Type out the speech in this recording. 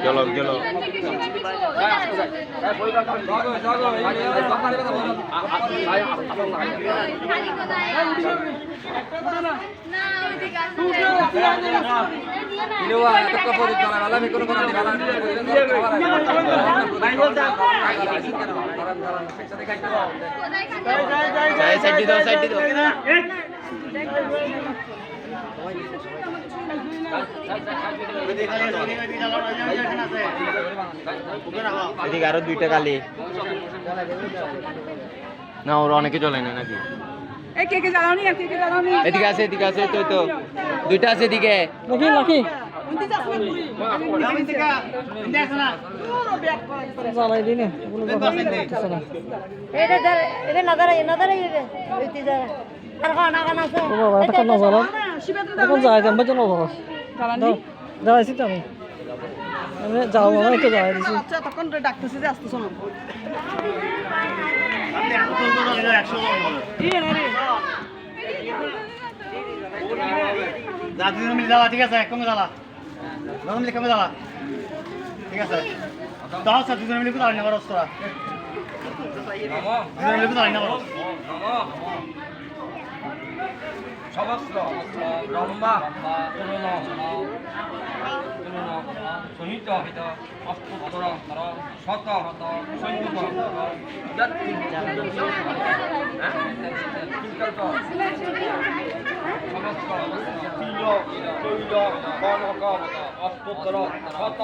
চলো চলো এদিকে আরো দুইটা কালি না ওর অনেকে চলে না নাকি এদিকে আছে তো দুইটা আছে এদিকে লাকি যাও একটু যাওয়া দিচ্ছি তখন ডাকতেছি যে আসতেছ না ঠিক আছে কমে জ্বালা মিলে কমে জ্বালা ঠিক আছে দাও স্যার দুজন মিলে কোথাও নেবার অবস্থা দুজন মিলে কোথাও নেবার সহস্র লম্বা সহিত অষ্টর শত সংযুত অষ্টর শত